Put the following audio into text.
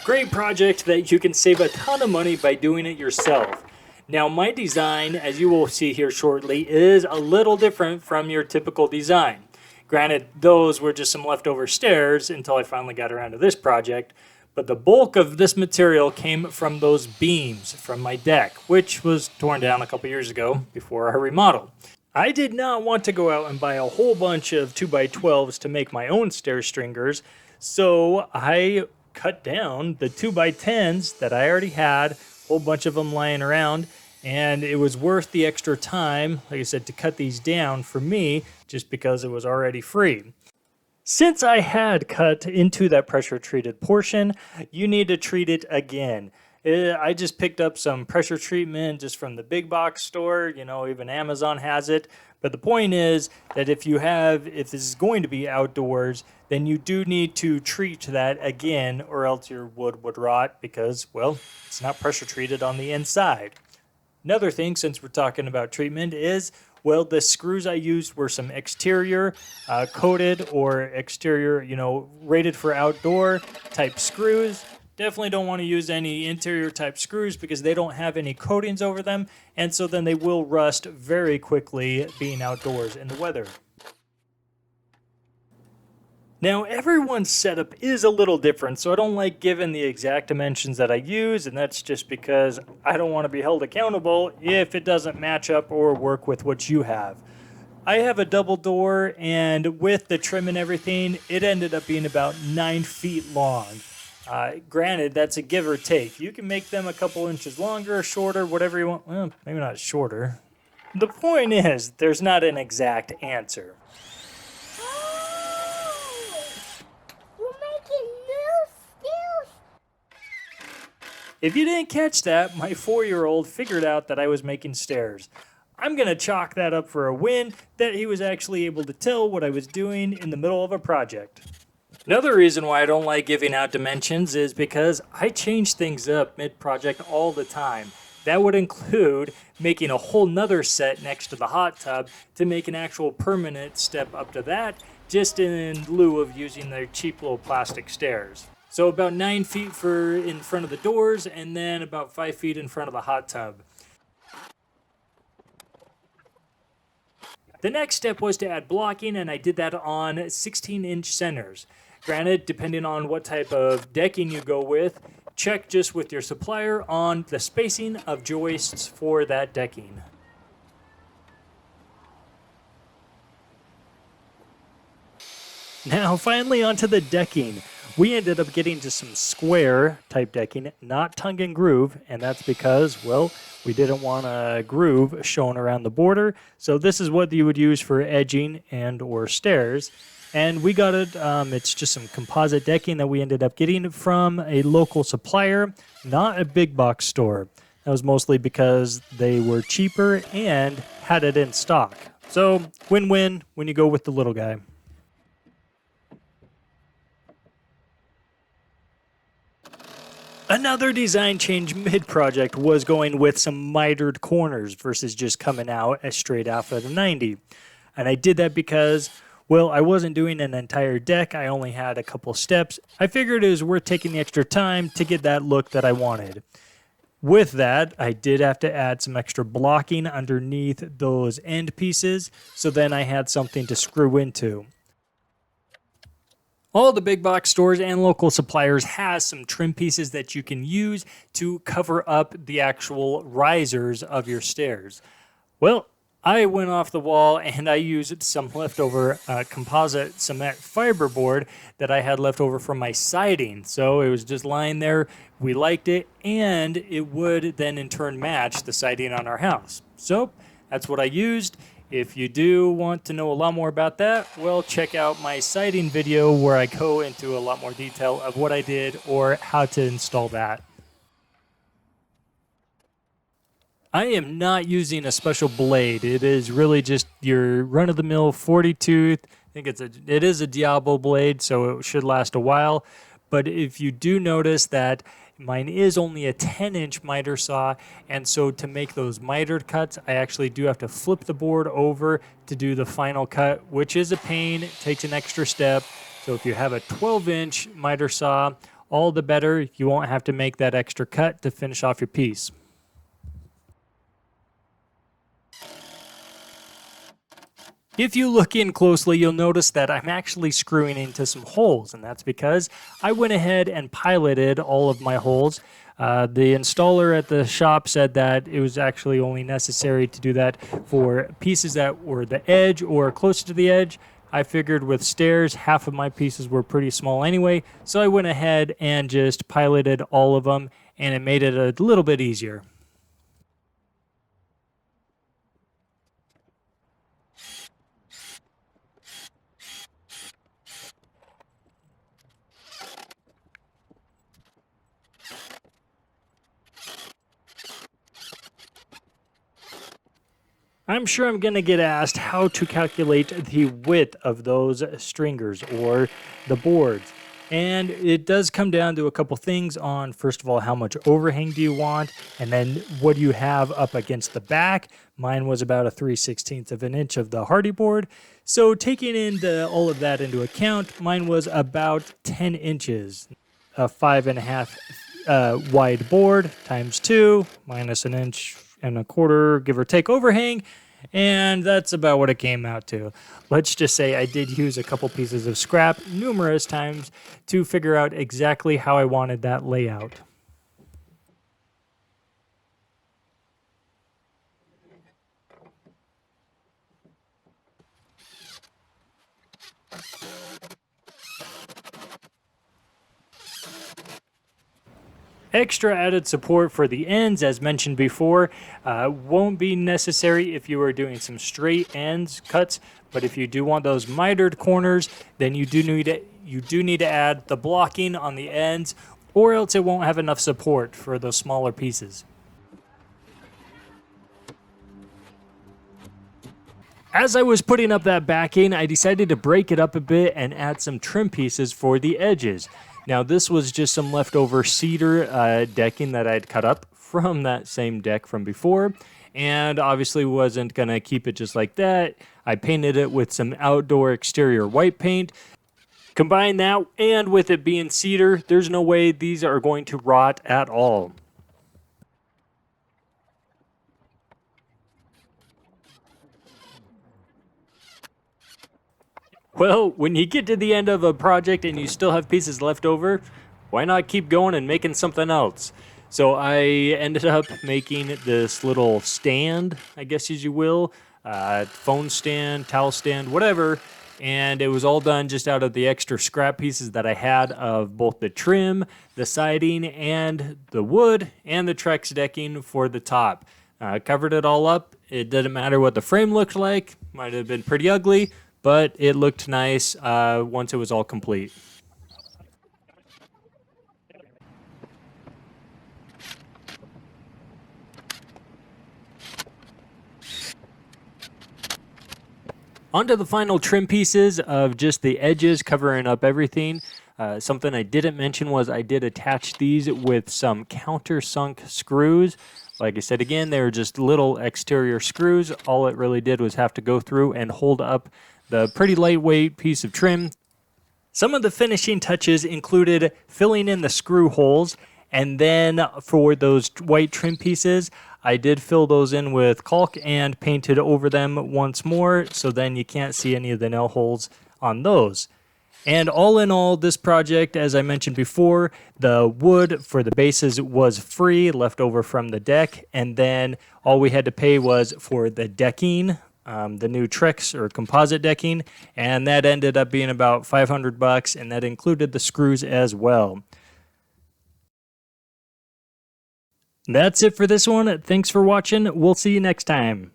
Great project that you can save a ton of money by doing it yourself. Now my design, as you will see here shortly, is a little different from your typical design. Granted, those were just some leftover stairs until I finally got around to this project, but the bulk of this material came from those beams from my deck, which was torn down a couple years ago before our remodel. I did not want to go out and buy a whole bunch of 2x12s to make my own stair stringers, so I cut down the 2x10s that I already had, a whole bunch of them lying around, and it was worth the extra time, like I said, to cut these down for me just because it was already free. Since I had cut into that pressure treated portion, you need to treat it again. I just picked up some pressure treatment just from the big box store, even Amazon has it. But the point is that if this is going to be outdoors, then you do need to treat that again, or else your wood would rot because, well, it's not pressure treated on the inside. Another thing, since we're talking about treatment, is, well, the screws I used were some exterior coated or exterior, rated for outdoor type screws. Definitely don't want to use any interior type screws because they don't have any coatings over them, and so then they will rust very quickly being outdoors in the weather. Now, everyone's setup is a little different, so I don't like giving the exact dimensions that I use, and that's just because I don't want to be held accountable if it doesn't match up or work with what you have. I have a double door, and with the trim and everything, it ended up being about 9 feet long. Granted, that's a give or take. You can make them a couple inches longer, shorter, whatever you want. Well, maybe not shorter. The point is, there's not an exact answer. If you didn't catch that, my 4-year-old figured out that I was making stairs. I'm going to chalk that up for a win, that he was actually able to tell what I was doing in the middle of a project. Another reason why I don't like giving out dimensions is because I change things up mid-project all the time. That would include making a whole nother set next to the hot tub to make an actual permanent step up to that, just in lieu of using their cheap little plastic stairs. So about 9 feet in front of the doors, and then about 5 feet in front of the hot tub. The next step was to add blocking, and I did that on 16-inch centers. Granted, depending on what type of decking you go with, check just with your supplier on the spacing of joists for that decking. Now, finally onto the decking. We ended up getting to some square type decking, not tongue and groove, and that's because, well, we didn't want a groove shown around the border, so this is what you would use for edging and or stairs. And we got it, it's just some composite decking that we ended up getting from a local supplier, not a big box store. That was mostly because they were cheaper and had it in stock. So, win-win when you go with the little guy. Another design change mid-project was going with some mitered corners versus just coming out as straight off of the 90. And I did that because, well, I wasn't doing an entire deck. I only had a couple steps. I figured it was worth taking the extra time to get that look that I wanted. With that, I did have to add some extra blocking underneath those end pieces, so then I had something to screw into. All the big box stores and local suppliers has some trim pieces that you can use to cover up the actual risers of your stairs. Well, I went off the wall and I used some leftover composite cement fiberboard that I had left over from my siding. So it was just lying there. We liked it, and it would then in turn match the siding on our house. So that's what I used. If you do want to know a lot more about that, well, check out my siding video where I go into a lot more detail of what I did or how to install that. I am not using a special blade. It is really just your run-of-the-mill 40 tooth. I think it is a Diablo blade, so it should last a while. But if you do notice that mine is only a 10-inch miter saw, and so to make those mitered cuts, I actually do have to flip the board over to do the final cut, which is a pain. It takes an extra step. So if you have a 12-inch miter saw, all the better. You won't have to make that extra cut to finish off your piece. If you look in closely, you'll notice that I'm actually screwing into some holes, and that's because I went ahead and piloted all of my holes. The installer at the shop said that it was actually only necessary to do that for pieces that were the edge or close to the edge. I figured with stairs, half of my pieces were pretty small anyway, so I went ahead and just piloted all of them, and it made it a little bit easier. I'm sure I'm going to get asked how to calculate the width of those stringers or the boards. And it does come down to a couple things on, first of all, how much overhang do you want? And then what do you have up against the back? Mine was about a 3/16 of an inch of the hardy board. So taking all of that into account, mine was about 10 inches, a 5.5 wide board times 2 minus an inch and a quarter, give or take, overhang, and that's about what it came out to. Let's just say I did use a couple pieces of scrap numerous times to figure out exactly how I wanted that layout. Extra added support for the ends, as mentioned before, won't be necessary if you are doing some straight ends cuts, but if you do want those mitered corners, then you do need to add the blocking on the ends, or else it won't have enough support for those smaller pieces. As I was putting up that backing, I decided to break it up a bit and add some trim pieces for the edges. Now, this was just some leftover cedar decking that I'd cut up from that same deck from before, and obviously wasn't going to keep it just like that. I painted it with some outdoor exterior white paint. Combine that, and with it being cedar, there's no way these are going to rot at all. Well, when you get to the end of a project and you still have pieces left over, why not keep going and making something else? So I ended up making this little stand, I guess as you will, phone stand, towel stand, whatever, and it was all done just out of the extra scrap pieces that I had of both the trim, the siding, and the wood, and the Trex decking for the top. Covered it all up. It didn't matter what the frame looked like. Might have been pretty ugly, but it looked nice once it was all complete. Onto the final trim pieces of just the edges, covering up everything. Something I didn't mention was I did attach these with some countersunk screws. Like I said again, they were just little exterior screws. All it really did was have to go through and hold up the pretty lightweight piece of trim. Some of the finishing touches included filling in the screw holes, and then for those white trim pieces, I did fill those in with caulk and painted over them once more, so then you can't see any of the nail holes on those. And all in all, this project, as I mentioned before, the wood for the bases was free, left over from the deck, and then all we had to pay was for the decking, the new Trex or composite decking, and that ended up being about $500, and that included the screws as well. That's it for this one. Thanks for watching. We'll see you next time.